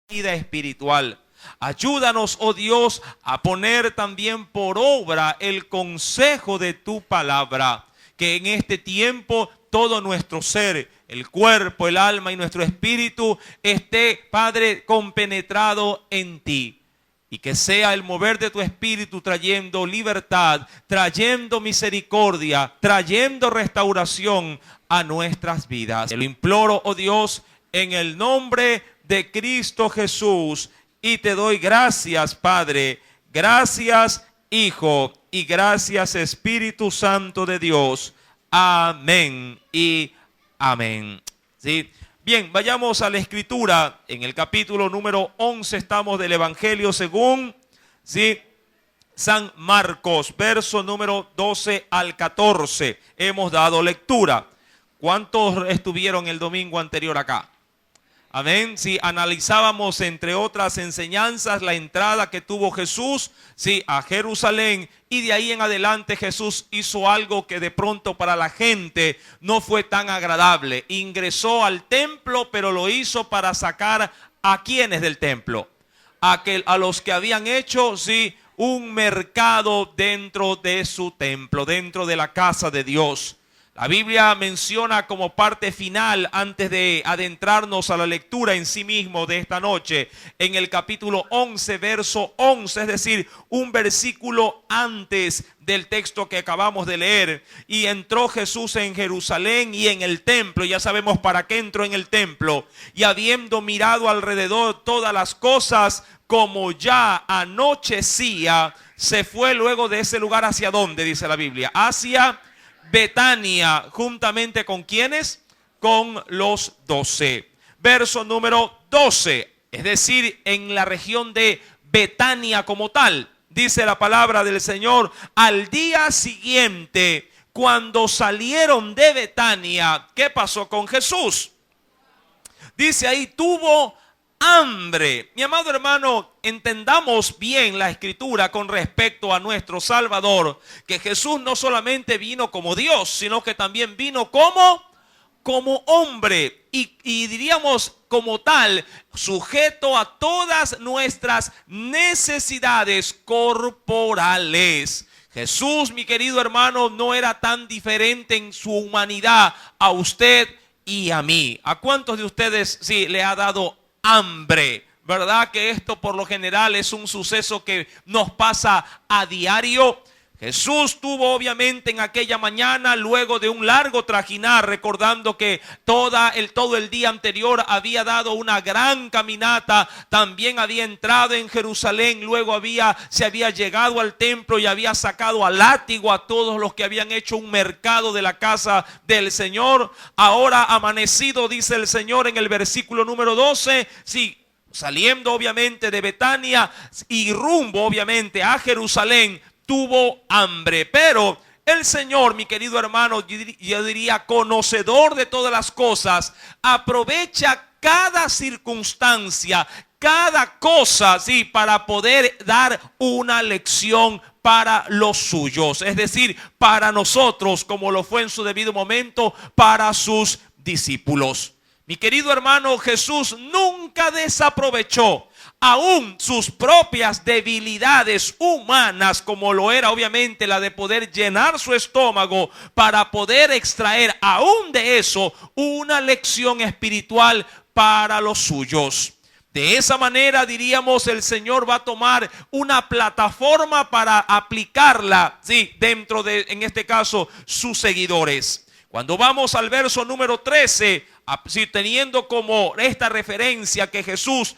vida espiritual. Ayúdanos, oh Dios, a poner también por obra el consejo de tu palabra. Que en este tiempo todo nuestro ser, el cuerpo, el alma y nuestro espíritu esté, Padre, compenetrado en ti. Y que sea el mover de tu espíritu trayendo libertad, trayendo misericordia, trayendo restauración a nuestras vidas. Te lo imploro, oh Dios, en el nombre de Cristo Jesús. Y te doy gracias, Padre, gracias, Hijo, y gracias, Espíritu Santo de Dios. Amén y amén. ¿Sí? Bien, vayamos a la Escritura. En el capítulo número 11 estamos del Evangelio según San Marcos, verso número 12 al 14. Hemos dado lectura. ¿Cuántos estuvieron el domingo anterior acá? Amén. Si analizábamos, entre otras enseñanzas, la entrada que tuvo Jesús a Jerusalén, y de ahí en adelante Jesús hizo algo que de pronto para la gente no fue tan agradable. Ingresó al templo, pero lo hizo para sacar a quienes del templo, a los que habían hecho un mercado dentro de su templo, dentro de la casa de Dios. La Biblia menciona como parte final, antes de adentrarnos a la lectura en sí mismo de esta noche, en el capítulo 11, verso 11, es decir, un versículo antes del texto que acabamos de leer. Y entró Jesús en Jerusalén y en el templo. Ya sabemos para qué entró en el templo. Y habiendo mirado alrededor todas las cosas, como ya anochecía, se fue luego de ese lugar. ¿Hacia dónde? Dice la Biblia. Hacia Betania, juntamente con ¿quiénes? Con los 12. Verso número 12, es decir, en la región de Betania como tal, dice la palabra del Señor: al día siguiente, cuando salieron de Betania, ¿qué pasó con Jesús? Dice ahí, tuvo hambre. Mi amado hermano, entendamos bien la Escritura con respecto a nuestro Salvador, que Jesús no solamente vino como Dios, sino que también vino como hombre, y diríamos como tal, sujeto a todas nuestras necesidades corporales. Jesús, mi querido hermano, no era tan diferente en su humanidad a usted y a mí. ¿A cuántos de ustedes le ha dado hambre? ¿Verdad que esto por lo general es un suceso que nos pasa a diario? Jesús tuvo obviamente en aquella mañana, luego de un largo trajinar, recordando que todo el día anterior había dado una gran caminata, también había entrado en Jerusalén, luego se había llegado al templo y había sacado a látigo a todos los que habían hecho un mercado de la casa del Señor. Ahora amanecido, dice el Señor en el versículo número 12, saliendo obviamente de Betania y rumbo obviamente a Jerusalén, tuvo hambre. Pero el Señor, mi querido hermano, yo diría conocedor de todas las cosas, aprovecha cada circunstancia, cada cosa, para poder dar una lección para los suyos, es decir, para nosotros, como lo fue en su debido momento para sus discípulos. Mi querido hermano, Jesús nunca desaprovechó aún sus propias debilidades humanas, como lo era obviamente la de poder llenar su estómago, para poder extraer aún de eso una lección espiritual para los suyos. De esa manera, diríamos, el Señor va a tomar una plataforma para aplicarla, dentro de, en este caso, sus seguidores. Cuando vamos al verso número 13, teniendo como esta referencia que Jesús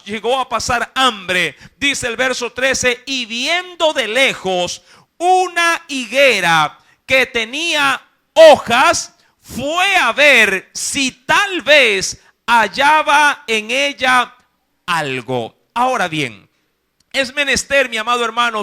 llegó a pasar hambre, dice el verso 13: y viendo de lejos una higuera que tenía hojas, fue a ver si tal vez hallaba en ella algo. Ahora bien, es menester, mi amado hermano,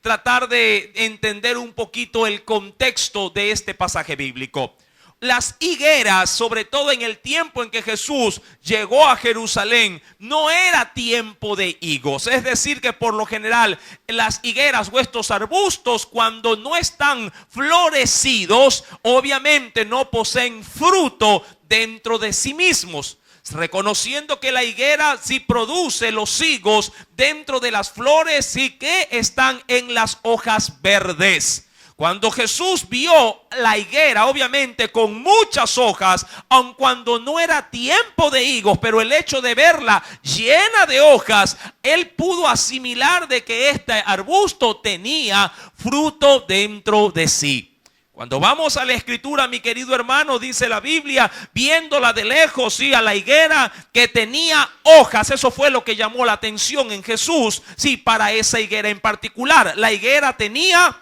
tratar de entender un poquito el contexto de este pasaje bíblico. Las higueras, sobre todo en el tiempo en que Jesús llegó a Jerusalén, no era tiempo de higos. Es decir, que por lo general las higueras o estos arbustos, cuando no están florecidos, obviamente no poseen fruto dentro de sí mismos. reconociendo que la higuera sí produce los higos dentro de las flores, sí que están en las hojas verdes. Cuando Jesús vio la higuera, obviamente con muchas hojas, aun cuando no era tiempo de higos, pero el hecho de verla llena de hojas, él pudo asimilar de que este arbusto tenía fruto dentro de sí. Cuando vamos a la escritura, mi querido hermano, dice la Biblia, viéndola de lejos, sí, a la higuera que tenía hojas. Eso fue lo que llamó la atención en Jesús, sí, para esa higuera en particular. La higuera tenía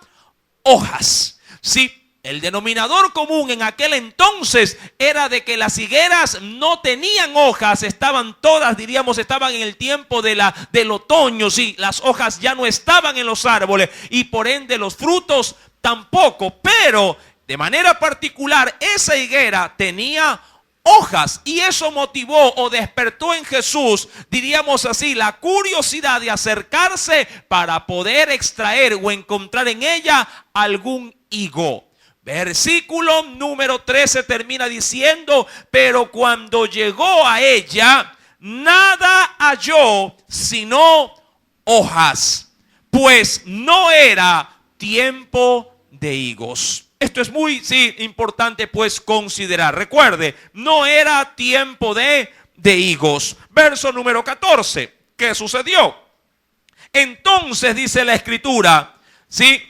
hojas, sí. El denominador común en aquel entonces era de que las higueras no tenían hojas, estaban todas, diríamos, estaban en el tiempo del otoño, sí, las hojas ya no estaban en los árboles y por ende los frutos tampoco, pero de manera particular esa higuera tenía hojas y eso motivó o despertó en Jesús, diríamos así, la curiosidad de acercarse para poder extraer o encontrar en ella algún higo. Versículo número 13 termina diciendo, pero cuando llegó a ella, nada halló sino hojas, pues no era tiempo de higos. Esto es muy importante pues considerar. Recuerde, no era tiempo de higos. Verso número 14. ¿Qué sucedió? Entonces dice la escritura, ¿sí?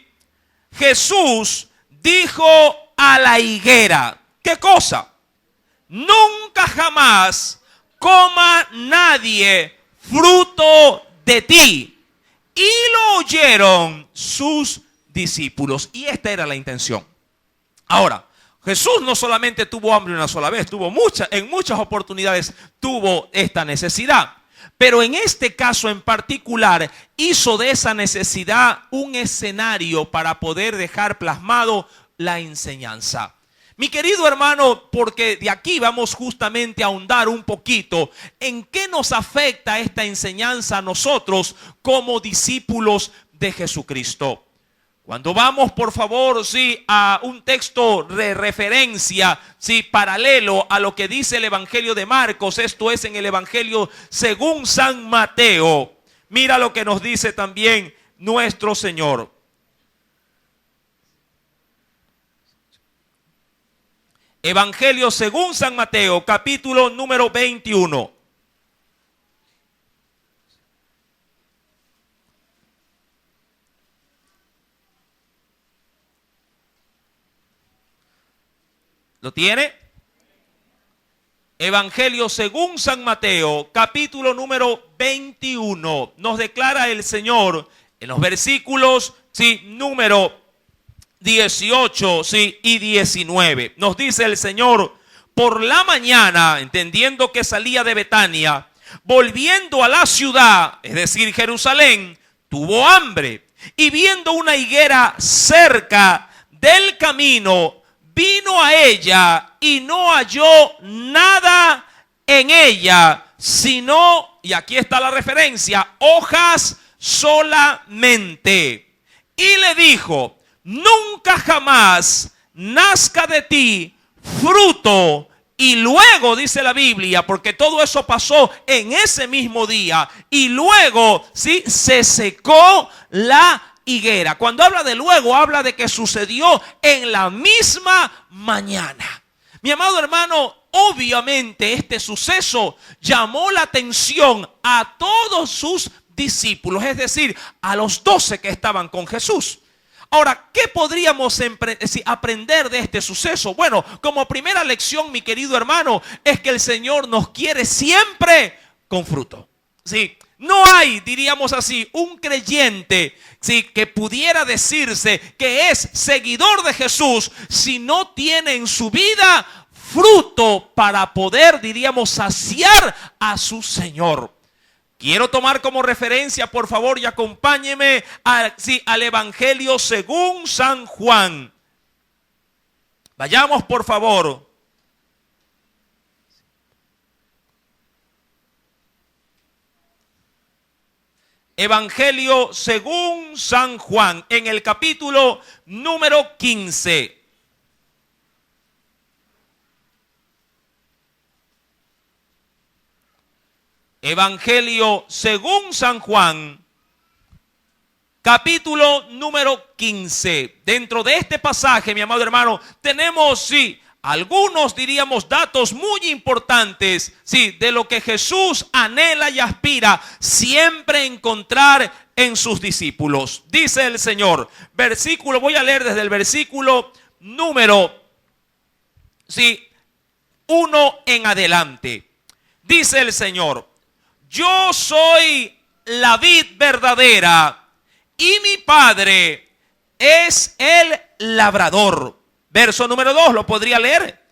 Jesús dijo a la higuera, ¿qué cosa? Nunca jamás coma nadie fruto de ti. Y lo oyeron sus discípulos. Y esta era la intención. Ahora, Jesús no solamente tuvo hambre una sola vez, en muchas oportunidades tuvo esta necesidad. Pero en este caso en particular hizo de esa necesidad un escenario para poder dejar plasmado la enseñanza. Mi querido hermano, porque de aquí vamos justamente a ahondar un poquito en qué nos afecta esta enseñanza a nosotros como discípulos de Jesucristo. Cuando vamos, por favor, sí, a un texto de referencia, sí, paralelo a lo que dice el Evangelio de Marcos, esto es en el Evangelio según San Mateo. Mira lo que nos dice también nuestro Señor. Evangelio según San Mateo, capítulo número 21. ¿Lo tiene? Evangelio según San Mateo, capítulo número 21. Nos declara el Señor en los versículos, sí, número 18, sí, y 19. Nos dice el Señor, por la mañana, entendiendo que salía de Betania, volviendo a la ciudad, es decir, Jerusalén, tuvo hambre. Y viendo una higuera cerca del camino, vino a ella y no halló nada en ella, sino, y aquí está la referencia, hojas solamente. Y le dijo, nunca jamás nazca de ti fruto. Y luego dice la Biblia, porque todo eso pasó en ese mismo día, y luego sí se secó la higuera. Cuando habla de luego, habla de que sucedió en la misma mañana. Mi amado hermano, obviamente este suceso llamó la atención a todos sus discípulos, es decir, a los 12 que estaban con Jesús. Ahora, ¿qué podríamos aprender de este suceso? Bueno, como primera lección, mi querido hermano, es que el Señor nos quiere siempre con fruto. Sí, no hay, diríamos así, un creyente, sí, que pudiera decirse que es seguidor de Jesús si no tiene en su vida fruto para poder, diríamos, saciar a su Señor. Quiero tomar como referencia, por favor, y acompáñeme al Evangelio según San Juan. Vayamos, por favor. Evangelio según San Juan, en el capítulo número 15. Evangelio según San Juan, capítulo número 15. Dentro de este pasaje, mi amado hermano, tenemos, sí, algunos diríamos datos muy importantes, sí, de lo que Jesús anhela y aspira siempre encontrar en sus discípulos. Dice el Señor, versículo, voy a leer desde el versículo número, sí, 1 en adelante. Dice el Señor: yo soy la vid verdadera y mi Padre es el labrador. Verso número 2, ¿lo podría leer?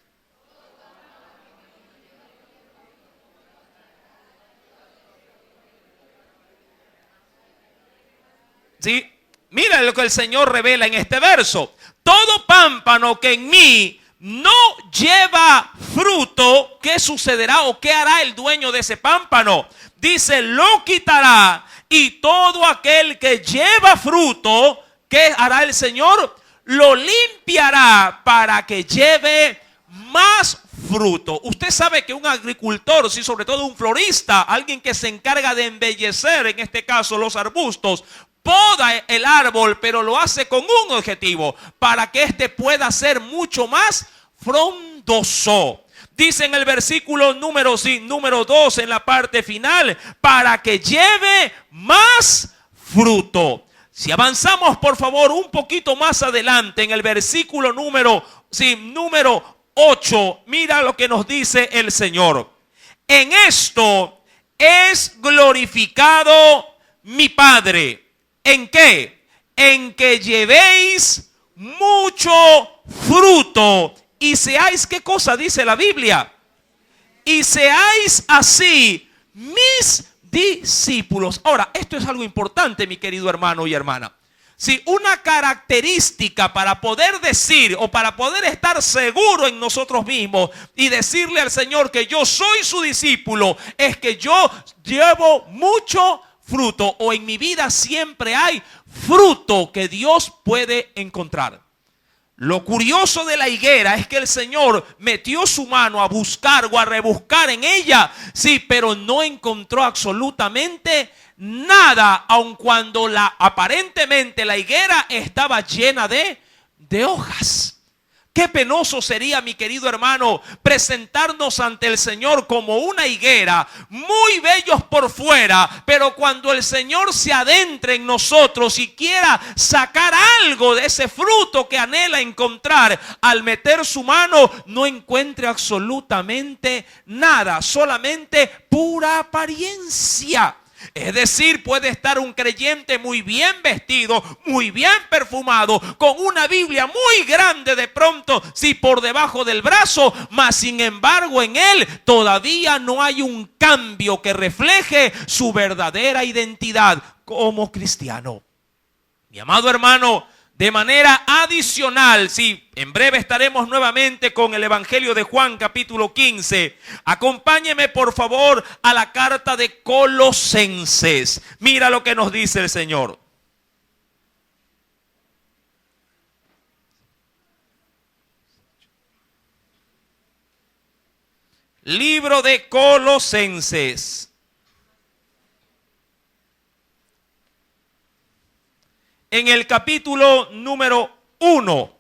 Sí, mira lo que el Señor revela en este verso. Todo pámpano que en mí no lleva fruto, ¿qué sucederá o qué hará el dueño de ese pámpano? Dice, lo quitará, y todo aquel que lleva fruto, ¿qué hará el Señor? Lo limpiará para que lleve más fruto. Usted sabe que un agricultor, sí, sobre todo un florista, alguien que se encarga de embellecer, en este caso los arbustos, poda el árbol, pero lo hace con un objetivo, para que éste pueda ser mucho más frondoso. Dice en el versículo número 2, en la parte final, para que lleve más fruto. Si avanzamos, por favor, un poquito más adelante, en el versículo número 8, mira lo que nos dice el Señor. En esto es glorificado mi Padre. ¿En qué? En que llevéis mucho fruto y seáis, ¿qué cosa dice la Biblia? Y seáis así mis discípulos. Ahora, esto es algo importante, mi querido hermano y hermana. Si una característica para poder decir o para poder estar seguro en nosotros mismos y decirle al Señor que yo soy su discípulo, es que yo llevo mucho fruto, o en mi vida siempre hay fruto que Dios puede encontrar. Lo curioso de la higuera es que el Señor metió su mano a buscar o a rebuscar en ella, sí, pero no encontró absolutamente nada, aun cuando aparentemente la higuera estaba llena de hojas. Qué penoso sería, mi querido hermano, presentarnos ante el Señor como una higuera, muy bellos por fuera, pero cuando el Señor se adentre en nosotros y quiera sacar algo de ese fruto que anhela encontrar, al meter su mano no encuentre absolutamente nada, solamente pura apariencia. Es decir, puede estar un creyente muy bien vestido, muy bien perfumado, con una Biblia muy grande de pronto, sí, por debajo del brazo, mas sin embargo en él todavía no hay un cambio que refleje su verdadera identidad como cristiano. Mi amado hermano, de manera adicional, sí, en breve estaremos nuevamente con el Evangelio de Juan, capítulo 15. Acompáñeme, por favor, a la carta de Colosenses. Mira lo que nos dice el Señor. Libro de Colosenses. En el capítulo número 1,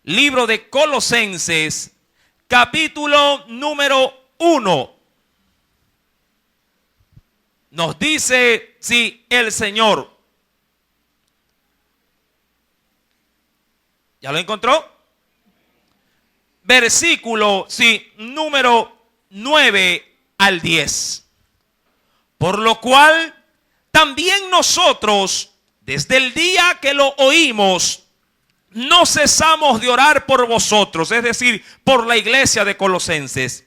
libro de Colosenses, capítulo número 1, nos dice, sí, el Señor. ¿Ya lo encontró? Versículo, sí, número 9 al 10. Por lo cual, también nosotros, desde el día que lo oímos, no cesamos de orar por vosotros, es decir, por la iglesia de Colosenses.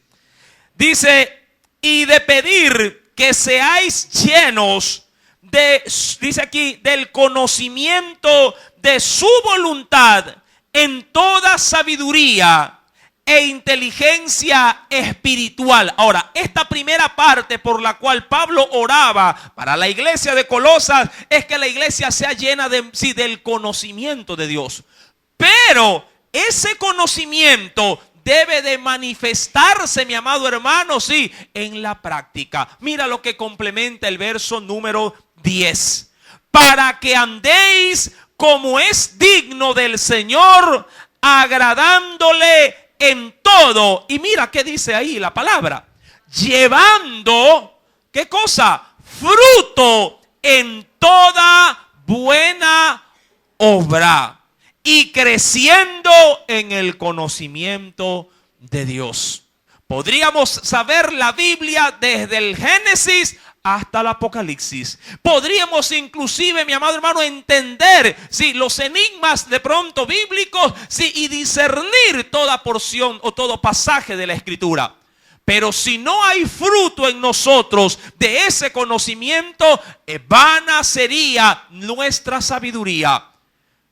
Dice, y de pedir que seáis llenos de, dice aquí, del conocimiento de su voluntad en toda sabiduría e inteligencia espiritual. Ahora, esta primera parte por la cual Pablo oraba para la iglesia de Colosas es que la iglesia sea llena de, sí, del conocimiento de Dios. Pero ese conocimiento debe de manifestarse, mi amado hermano, sí, en la práctica. Mira lo que complementa el verso número 10. Para que andéis como es digno del Señor, agradándole en todo. Y mira qué dice ahí la palabra. Llevando, ¿qué cosa? Fruto en toda buena obra y creciendo en el conocimiento de Dios. Podríamos saber la Biblia desde el Génesis hasta el Apocalipsis. Podríamos inclusive, mi amado hermano, entender los enigmas de pronto bíblicos y discernir toda porción o todo pasaje de la Escritura. Pero si no hay fruto en nosotros de ese conocimiento, vana sería nuestra sabiduría.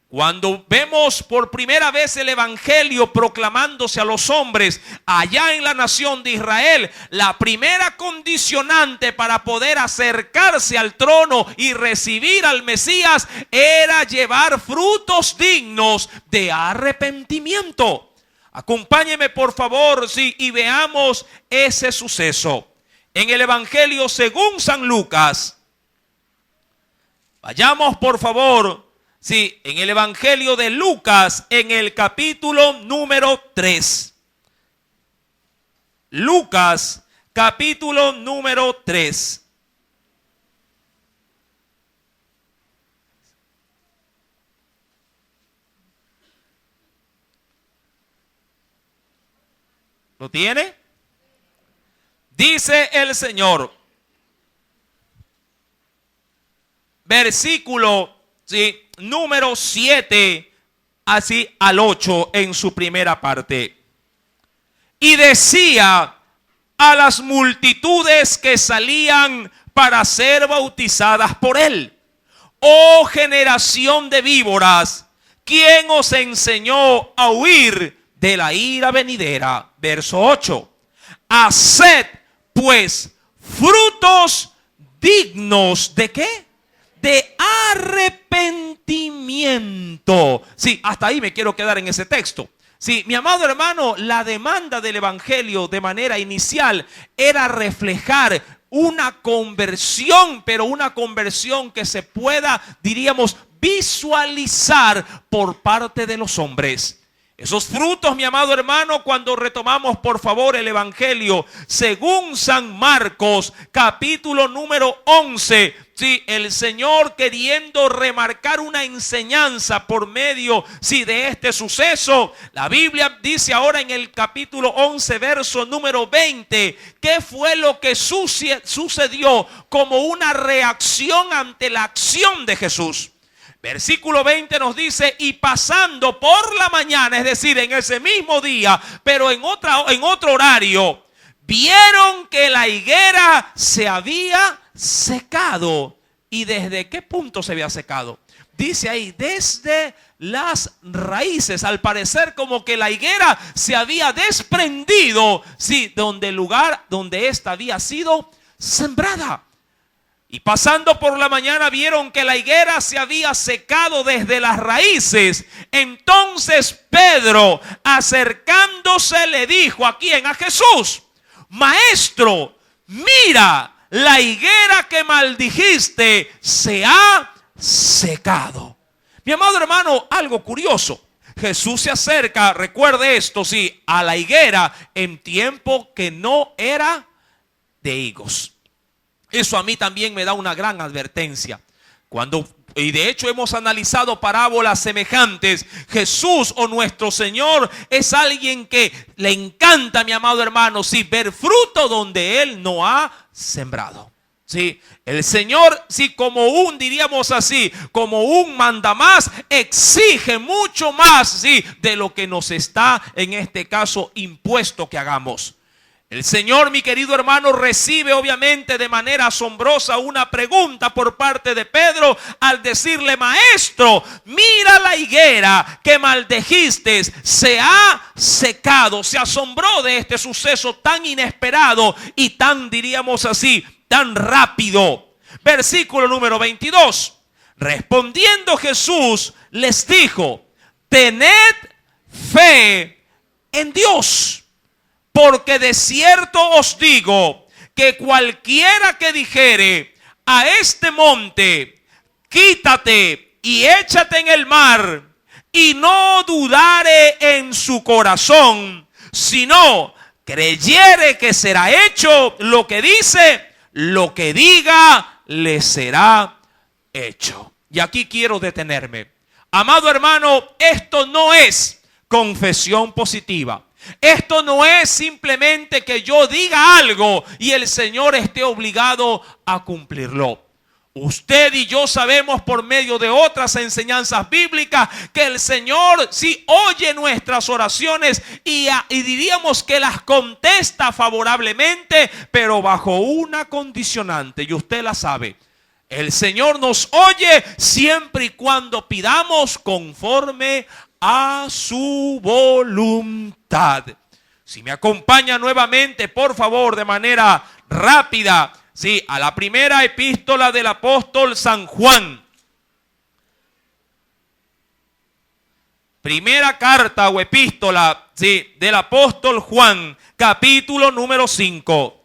Cuando vemos por primera vez el evangelio proclamándose a los hombres allá en la nación de Israel, la primera condicionante para poder acercarse al trono y recibir al Mesías era llevar frutos dignos de arrepentimiento. Acompáñeme por favor, y veamos ese suceso. En el evangelio según San Lucas, vayamos por favor. Sí, en el evangelio de Lucas, en el capítulo número 3. Lucas, capítulo número 3. ¿Lo tiene? Dice el Señor, versículo número 7, así al 8 en su primera parte. Y decía a las multitudes que salían para ser bautizadas por él: oh generación de víboras, ¿quién os enseñó a huir de la ira venidera? Verso 8. Haced pues frutos dignos ¿de qué? De arrepentimiento. Sí, hasta ahí me quiero quedar en ese texto. Sí, mi amado hermano, la demanda del evangelio de manera inicial era reflejar una conversión, pero una conversión que se pueda, diríamos, visualizar por parte de los hombres. Esos frutos, mi amado hermano, cuando retomamos por favor el evangelio según San Marcos, capítulo número 11, el Señor queriendo remarcar una enseñanza por medio de este suceso. La Biblia dice ahora en el capítulo 11, verso número 20, ¿qué fue lo que sucedió como una reacción ante la acción de Jesús? Versículo 20 nos dice: y pasando por la mañana, es decir, en ese mismo día, pero en otro horario, vieron que la higuera se había secado. ¿Y desde qué punto se había secado? Dice ahí, desde las raíces. Al parecer como que la higuera se había desprendido, del lugar donde ésta había sido sembrada. Y pasando por la mañana vieron que la higuera se había secado desde las raíces. Entonces Pedro, acercándose, le dijo: ¿a quién? A Jesús: Maestro, mira, la higuera que maldijiste se ha secado. Mi amado hermano, algo curioso. Jesús se acerca, recuerde esto, a la higuera en tiempo que no era de higos. Eso a mí también me da una gran advertencia. Y de hecho hemos analizado parábolas semejantes. Jesús o nuestro Señor es alguien que le encanta, mi amado hermano, ver fruto donde Él no ha sembrado. El Señor, diríamos así, como un mandamás, exige mucho más, de lo que nos está, en este caso, impuesto que hagamos. El Señor, mi querido hermano, recibe obviamente de manera asombrosa una pregunta por parte de Pedro al decirle: Maestro, mira la higuera que maldijiste, se ha secado. Se asombró de este suceso tan inesperado y tan, diríamos así, tan rápido. Versículo número 22. Respondiendo Jesús les dijo: tened fe en Dios. Porque de cierto os digo que cualquiera que dijere a este monte, quítate y échate en el mar, y no dudare en su corazón, sino creyere que será hecho lo que dice, lo que diga le será hecho. Y aquí quiero detenerme. Amado hermano, esto no es confesión positiva. Esto no es simplemente que yo diga algo y el Señor esté obligado a cumplirlo. Usted y yo sabemos por medio de otras enseñanzas bíblicas que el Señor sí oye nuestras oraciones y diríamos que las contesta favorablemente, pero bajo una condicionante, y usted la sabe. El Señor nos oye siempre y cuando pidamos conforme a su voluntad. Si me acompaña nuevamente, por favor, de manera rápida, sí, a la primera epístola del apóstol San Juan. Primera carta o epístola, sí, del apóstol Juan, capítulo número 5.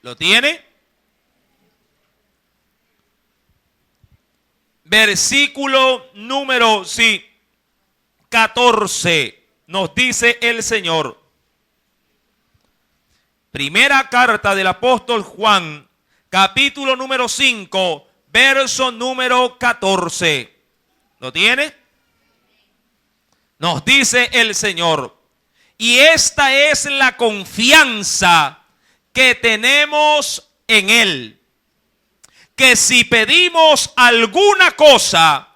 ¿Lo tiene? Versículo número 14. Nos dice el Señor. Primera carta del apóstol Juan, capítulo número 5, verso número 14. ¿Lo tiene? Nos dice el Señor. Y esta es la confianza que tenemos en Él, que si pedimos alguna cosa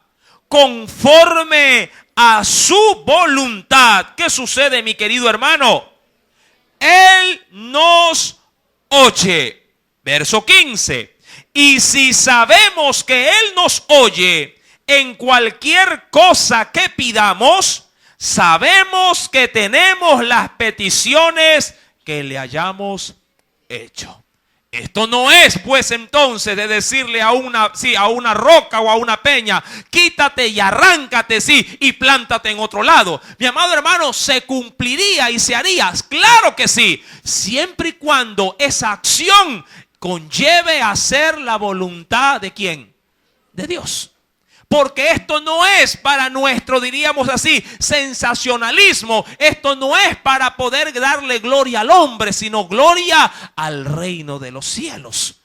conforme a su voluntad, ¿qué sucede, mi querido hermano? Él nos oye. Verso 15. Y si sabemos que Él nos oye en cualquier cosa que pidamos, sabemos que tenemos las peticiones que le hayamos hecho. Esto no es pues entonces de decirle a una roca o a una peña, quítate y arráncate, y plántate en otro lado. Mi amado hermano, se cumpliría y se haría, claro que sí, siempre y cuando esa acción conlleve a hacer la voluntad de ¿quién? De Dios. Porque esto no es para nuestro, diríamos así, sensacionalismo. Esto no es para poder darle gloria al hombre, sino gloria al reino de los cielos.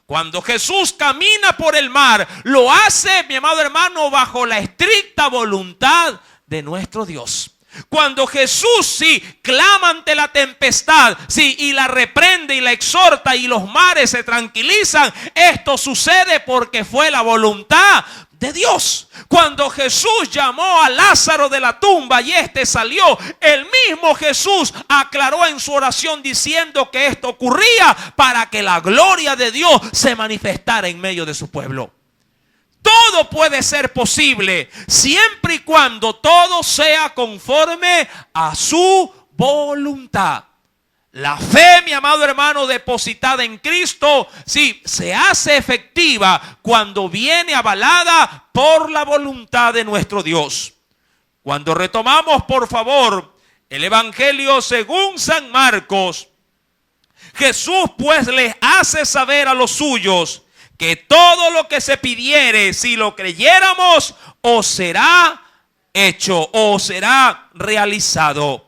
Cuando Jesús camina por el mar, lo hace, mi amado hermano, bajo la estricta voluntad de nuestro Dios. Cuando Jesús clama ante la tempestad, y la reprende y la exhorta y los mares se tranquilizan, esto sucede porque fue la voluntad de Dios. Cuando Jesús llamó a Lázaro de la tumba y éste salió, el mismo Jesús aclaró en su oración diciendo que esto ocurría para que la gloria de Dios se manifestara en medio de su pueblo. Todo puede ser posible siempre y cuando todo sea conforme a su voluntad. La fe, mi amado hermano, depositada en Cristo, se hace efectiva cuando viene avalada por la voluntad de nuestro Dios. Cuando retomamos, por favor, el Evangelio según San Marcos, Jesús pues les hace saber a los suyos que todo lo que se pidiere, si lo creyéramos, os será hecho, o será realizado.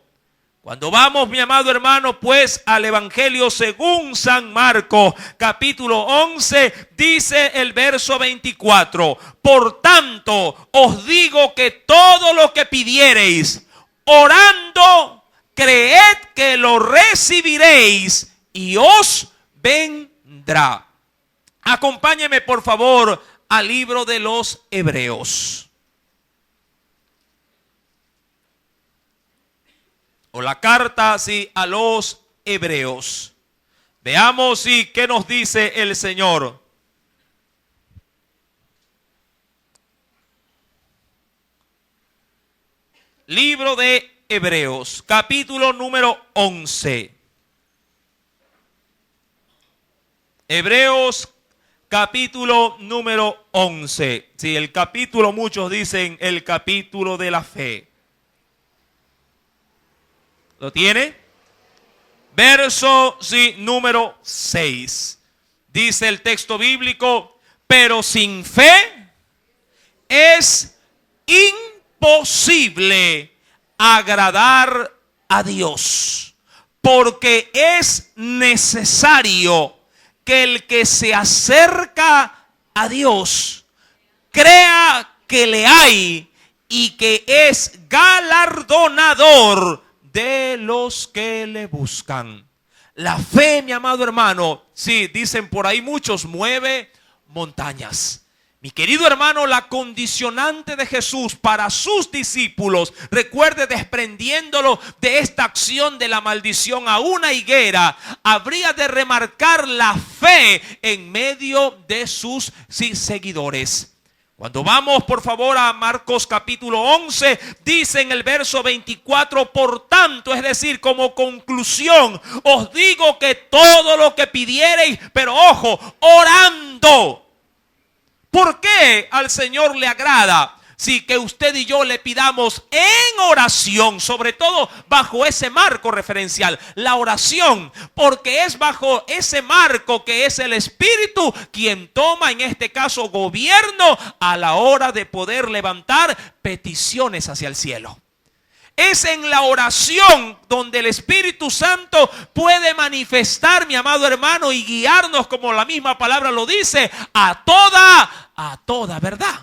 Cuando vamos, mi amado hermano, pues al Evangelio según San Marcos, capítulo 11, dice el verso 24. Por tanto, os digo que todo lo que pidiereis, orando, creed que lo recibiréis y os vendrá. Acompáñeme, por favor, al libro de los Hebreos. O la carta a los Hebreos. Veamos qué nos dice el Señor. Libro de Hebreos, capítulo número 11. Hebreos capítulo número 11. Sí, el capítulo, muchos dicen el capítulo de la fe. ¿Lo tiene? Verso, sí, número 6. Dice el texto bíblico, pero sin fe es imposible agradar a Dios, porque es necesario que el que se acerca a Dios crea que le hay y que es galardonador de los que le buscan. La fe, mi amado hermano, sí, dicen por ahí muchos, mueve montañas. Mi querido hermano, la condicionante de Jesús para sus discípulos, recuerde, desprendiéndolo de esta acción de la maldición a una higuera, habría de remarcar la fe en medio de sus seguidores. Cuando vamos, por favor, a Marcos capítulo 11, dice en el verso 24, por tanto, es decir, como conclusión, os digo que todo lo que pidiereis, pero ojo, orando. ¿Por qué al Señor le agrada? Sí, que usted y yo le pidamos en oración, sobre todo bajo ese marco referencial, la oración, porque es bajo ese marco que es el Espíritu quien toma, en este caso, gobierno a la hora de poder levantar peticiones hacia el cielo. Es en la oración donde el Espíritu Santo puede manifestar, mi amado hermano, y guiarnos, como la misma palabra lo dice, a toda verdad.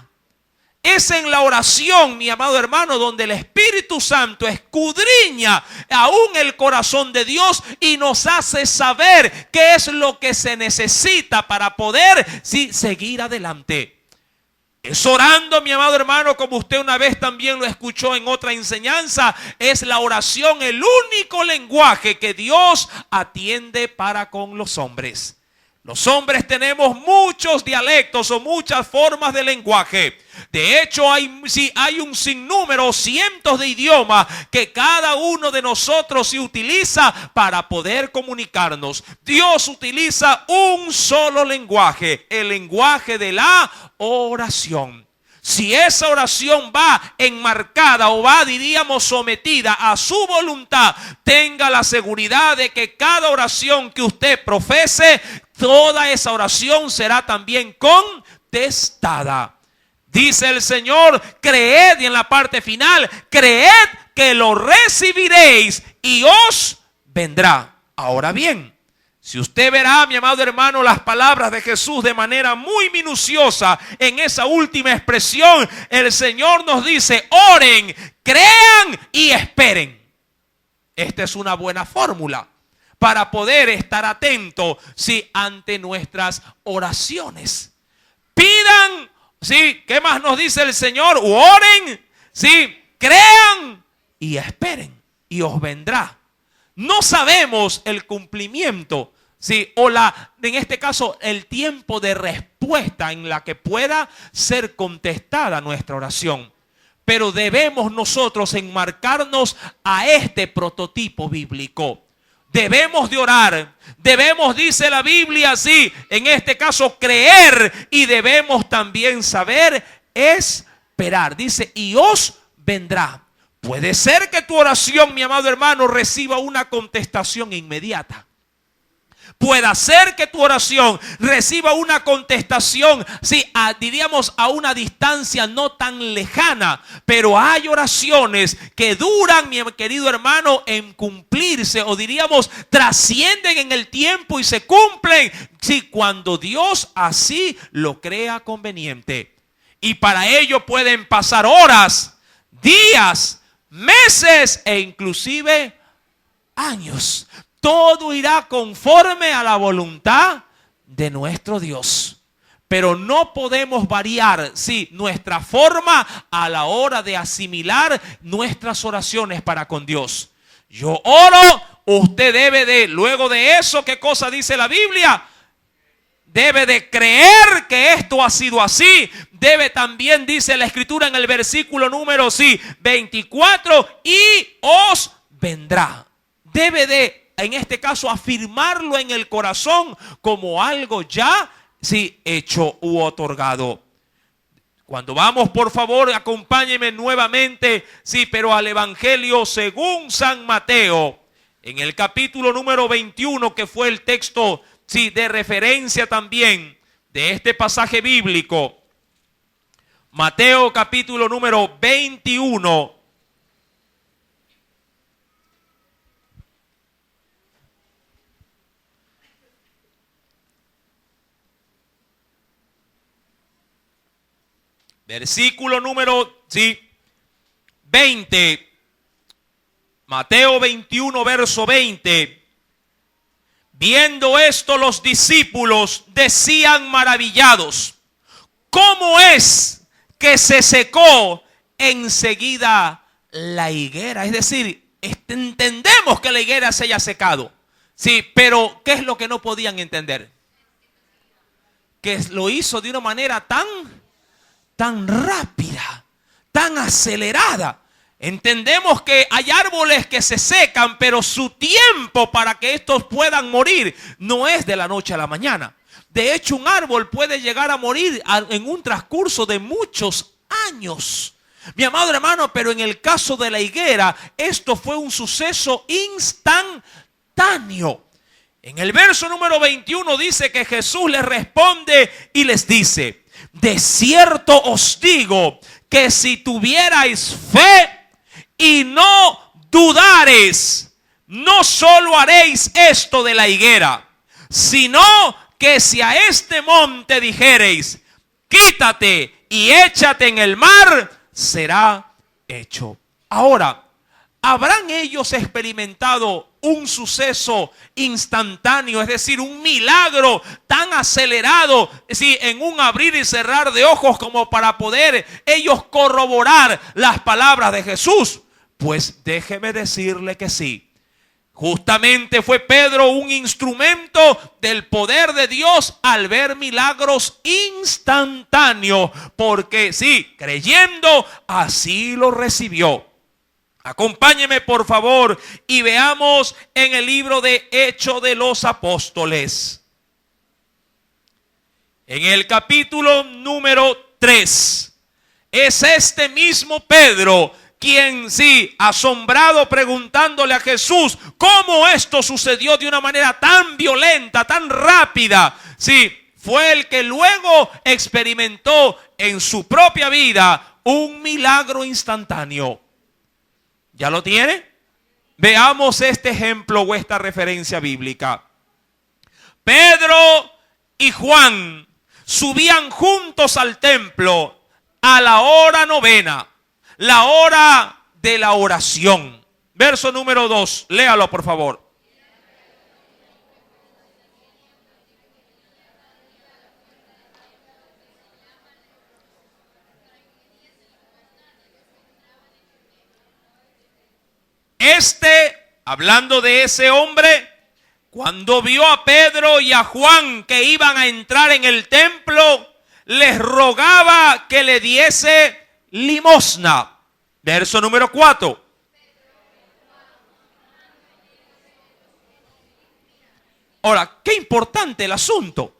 Es en la oración, mi amado hermano, donde el Espíritu Santo escudriña aún el corazón de Dios y nos hace saber qué es lo que se necesita para poder seguir adelante. Es orando, mi amado hermano, como usted una vez también lo escuchó en otra enseñanza, es la oración el único lenguaje que Dios atiende para con los hombres. Los hombres tenemos muchos dialectos o muchas formas de lenguaje. De hecho, hay un sinnúmero, cientos de idiomas que cada uno de nosotros se utiliza para poder comunicarnos. Dios utiliza un solo lenguaje, el lenguaje de la oración. Si esa oración va enmarcada o va, diríamos, sometida a su voluntad, tenga la seguridad de que cada oración que usted profese, toda esa oración será también contestada. Dice el Señor, creed, y en la parte final, creed que lo recibiréis y os vendrá. Ahora bien, si usted verá, mi amado hermano, las palabras de Jesús de manera muy minuciosa en esa última expresión, el Señor nos dice, oren, crean y esperen. Esta es una buena fórmula para poder estar atento, ante nuestras oraciones. Pidan, ¿qué más nos dice el Señor? Oren, crean y esperen y os vendrá. No sabemos el cumplimiento, en este caso, el tiempo de respuesta en la que pueda ser contestada nuestra oración. Pero debemos nosotros enmarcarnos a este prototipo bíblico. Debemos de orar, debemos, dice la Biblia, en este caso creer, y debemos también saber esperar. Dice, y os vendrá. Puede ser que tu oración, mi amado hermano, reciba una contestación inmediata. Puede ser que tu oración reciba una contestación, diríamos a una distancia no tan lejana, pero hay oraciones que duran, mi querido hermano, en cumplirse, o diríamos trascienden en el tiempo y se cumplen, cuando Dios así lo crea conveniente. Y para ello pueden pasar horas, días, meses e inclusive años. Todo irá conforme a la voluntad de nuestro Dios. Pero no podemos variar, nuestra forma a la hora de asimilar nuestras oraciones para con Dios. Yo oro, usted debe de, luego de eso, ¿qué cosa dice la Biblia? Debe de creer que esto ha sido así. Debe también, dice la Escritura en el versículo número 24, y os vendrá. Debe de en este caso, afirmarlo en el corazón como algo ya, sí, hecho u otorgado. Cuando vamos, por favor, acompáñenme nuevamente, sí, pero al Evangelio según San Mateo, en el capítulo número 21, que fue el texto, sí, de referencia también de este pasaje bíblico. Mateo capítulo número 21. Versículo número 20. Mateo 21, verso 20. Viendo esto, los discípulos decían maravillados: ¿cómo es que se secó enseguida la higuera? Es decir, entendemos que la higuera se haya secado. Sí, pero ¿qué es lo que no podían entender? Que lo hizo de una manera tan rápida, tan acelerada. Entendemos que hay árboles que se secan, pero su tiempo para que estos puedan morir no es de la noche a la mañana. De hecho, un árbol puede llegar a morir en un transcurso de muchos años. Mi amado hermano, pero en el caso de la higuera, esto fue un suceso instantáneo. En el verso número 21 dice que Jesús les responde y les dice: de cierto os digo que si tuvierais fe y no dudareis, no solo haréis esto de la higuera, sino que si a este monte dijereis: quítate y échate en el mar, será hecho. Ahora, ¿habrán ellos experimentado un suceso instantáneo, es decir, un milagro tan acelerado, sí, en un abrir y cerrar de ojos, como para poder ellos corroborar las palabras de Jesús? Pues déjeme decirle que sí. Justamente fue Pedro un instrumento del poder de Dios al ver milagros instantáneos, porque sí, creyendo, así lo recibió. Acompáñeme, por favor, y veamos en el libro de Hechos de los Apóstoles. En el capítulo número 3, es este mismo Pedro quien, sí, asombrado, preguntándole a Jesús cómo esto sucedió de una manera tan violenta, tan rápida, sí, fue el que luego experimentó en su propia vida un milagro instantáneo. ¿Ya lo tiene? Veamos este ejemplo o esta referencia bíblica. Pedro y Juan subían juntos al templo a la hora novena, la hora de la oración. Verso número 2, léalo por favor. Hablando de ese hombre, cuando vio a Pedro y a Juan que iban a entrar en el templo, les rogaba que le diese limosna. Verso número 4. Ahora, qué importante el asunto.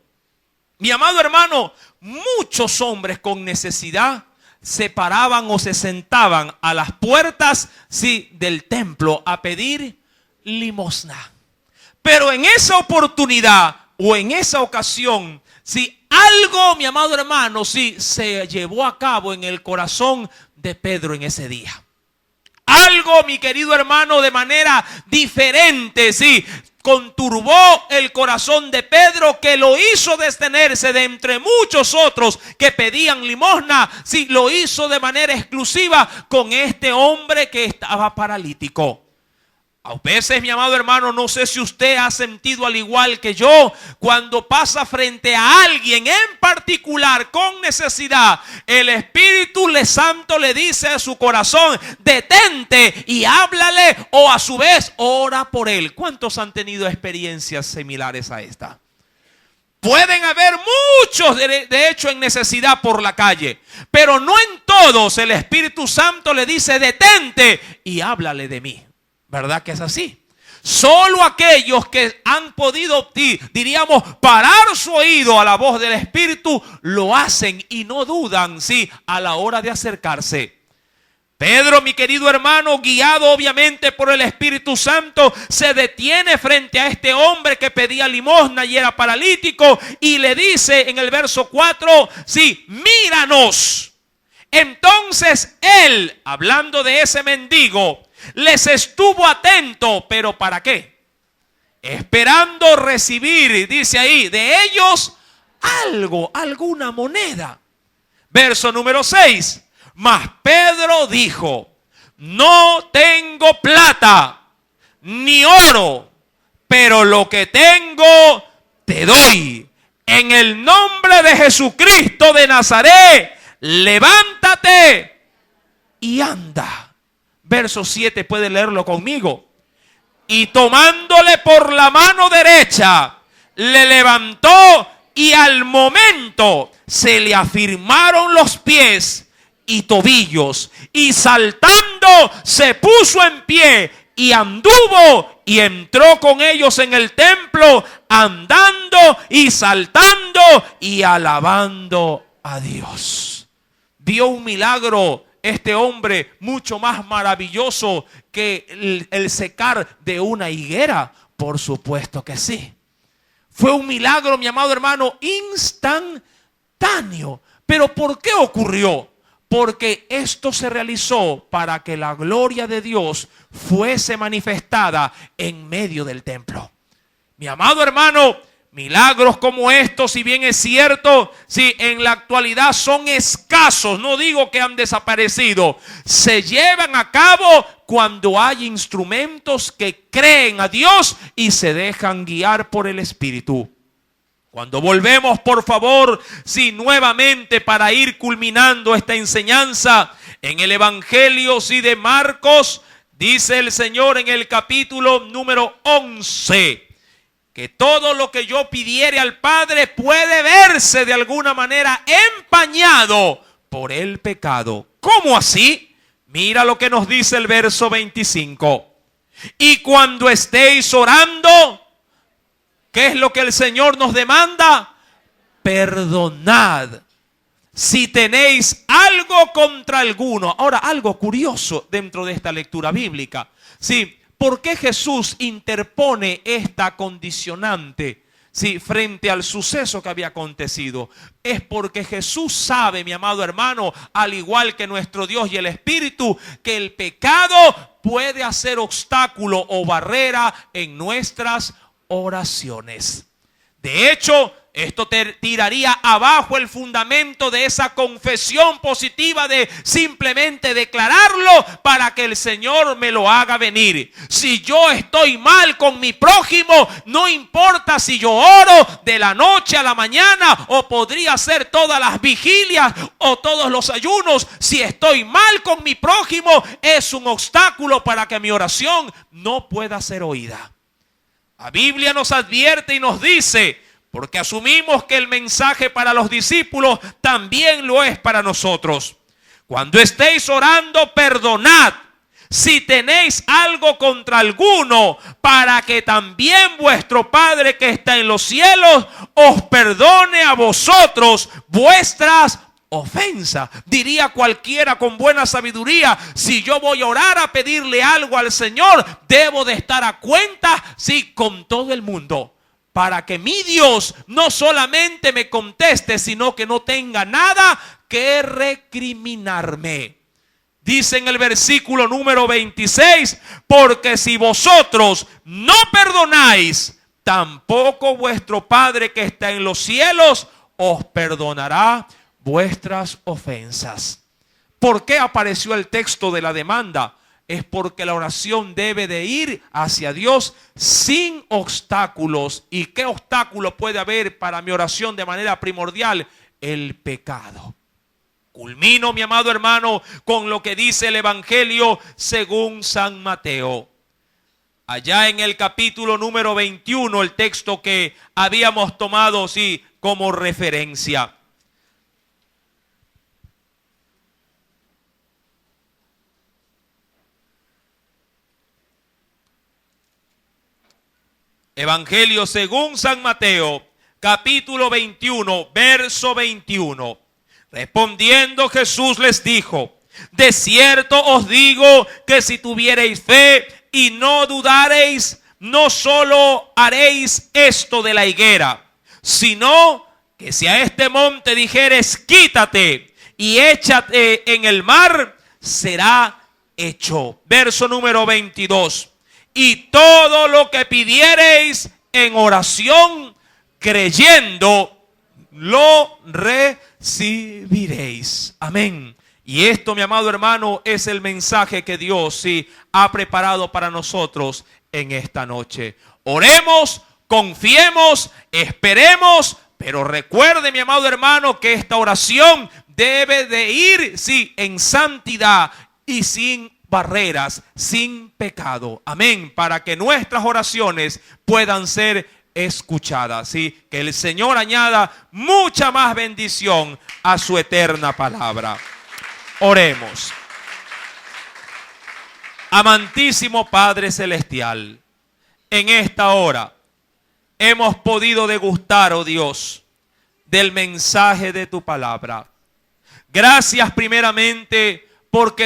Mi amado hermano, muchos hombres con necesidad se paraban o se sentaban a las puertas, sí, del templo a pedir limosna. Pero en esa oportunidad o en esa ocasión, si algo, mi amado hermano, sí, se llevó a cabo en el corazón de Pedro en ese día. Algo, mi querido hermano, de manera diferente, sí, conturbó el corazón de Pedro, que lo hizo detenerse de entre muchos otros que pedían limosna. Sí, lo hizo de manera exclusiva con este hombre que estaba paralítico. A veces, mi amado hermano, no sé si usted ha sentido al igual que yo, cuando pasa frente a alguien en particular con necesidad, el Espíritu Santo le dice a su corazón: detente y háblale, o a su vez ora por él. ¿Cuántos han tenido experiencias similares a esta? Pueden haber muchos, de hecho, en necesidad por la calle, pero no en todos el Espíritu Santo le dice: detente y háblale de mí. ¿Verdad que es así? Solo aquellos que han podido, diríamos, parar su oído a la voz del Espíritu, lo hacen y no dudan, sí, a la hora de acercarse. Pedro, mi querido hermano, guiado obviamente por el Espíritu Santo, se detiene frente a este hombre que pedía limosna y era paralítico y le dice en el verso 4, sí, míranos. Entonces él, hablando de ese mendigo, les estuvo atento, pero ¿para qué? Esperando recibir, dice ahí, de ellos algo, alguna moneda. Verso número 6. Mas Pedro dijo, no tengo plata ni oro, pero lo que tengo te doy. En el nombre de Jesucristo de Nazaret, levántate y anda. Verso 7, puede leerlo conmigo. Y tomándole por la mano derecha, le levantó y al momento se le afirmaron los pies y tobillos, y saltando se puso en pie y anduvo y entró con ellos en el templo, andando y saltando y alabando a Dios. Vio un milagro este hombre mucho más maravilloso que el secar de una higuera. Por supuesto que sí. Fue un milagro, mi amado hermano, instantáneo. Pero ¿por qué ocurrió? Porque esto se realizó para que la gloria de Dios fuese manifestada en medio del templo. Mi amado hermano, milagros como estos, si bien es cierto, si en la actualidad son escasos, no digo que han desaparecido, se llevan a cabo cuando hay instrumentos que creen a Dios y se dejan guiar por el Espíritu. Cuando volvemos, por favor, sí, nuevamente para ir culminando esta enseñanza, en el Evangelio, sí, de Marcos, dice el Señor en el capítulo número 11, que todo lo que yo pidiere al Padre puede verse de alguna manera empañado por el pecado. ¿Cómo así? Mira lo que nos dice el verso 25. Y cuando estéis orando, ¿qué es lo que el Señor nos demanda? Perdonad si tenéis algo contra alguno. Ahora, algo curioso dentro de esta lectura bíblica. Sí, ¿por qué Jesús interpone esta condicionante? Sí, frente al suceso que había acontecido. Es porque Jesús sabe, mi amado hermano, al igual que nuestro Dios y el Espíritu, que el pecado puede hacer obstáculo o barrera en nuestras oraciones. De hecho, esto te tiraría abajo el fundamento de esa confesión positiva de simplemente declararlo para que el Señor me lo haga venir. Si yo estoy mal con mi prójimo, no importa si yo oro de la noche a la mañana o podría hacer todas las vigilias o todos los ayunos. Si estoy mal con mi prójimo, es un obstáculo para que mi oración no pueda ser oída. La Biblia nos advierte y nos dice, porque asumimos que el mensaje para los discípulos también lo es para nosotros. Cuando estéis orando, perdonad si tenéis algo contra alguno, para que también vuestro Padre que está en los cielos os perdone a vosotros vuestras ofensas. Diría cualquiera con buena sabiduría, si yo voy a orar a pedirle algo al Señor, debo de estar a cuenta, sí, con todo el mundo, para que mi Dios no solamente me conteste, sino que no tenga nada que recriminarme. Dice en el versículo número 26, porque si vosotros no perdonáis, tampoco vuestro Padre que está en los cielos os perdonará vuestras ofensas. ¿Por qué apareció el texto de la demanda? Es porque la oración debe de ir hacia Dios sin obstáculos. ¿Y qué obstáculo puede haber para mi oración de manera primordial? El pecado. Culmino, mi amado hermano, con lo que dice el Evangelio según San Mateo. Allá en el capítulo número 21, el texto que habíamos tomado, sí, como referencia. Evangelio según San Mateo, capítulo 21, verso 21. Respondiendo Jesús les dijo: de cierto os digo que si tuviereis fe y no dudareis, no solo haréis esto de la higuera, sino que si a este monte dijeres: quítate y échate en el mar, será hecho. Verso número 22. Y todo lo que pidiereis en oración, creyendo, lo recibiréis. Amén. Y esto, mi amado hermano, es el mensaje que Dios ha preparado para nosotros en esta noche. Oremos, confiemos, esperemos, pero recuerde, mi amado hermano, que esta oración debe de ir, en santidad y sin barreras, sin pecado. Amén. Para que nuestras oraciones puedan ser escuchadas. Que el Señor añada mucha más bendición a su eterna palabra. Oremos. Amantísimo Padre Celestial, en esta hora hemos podido degustar, oh Dios, del mensaje de tu palabra. Gracias primeramente porque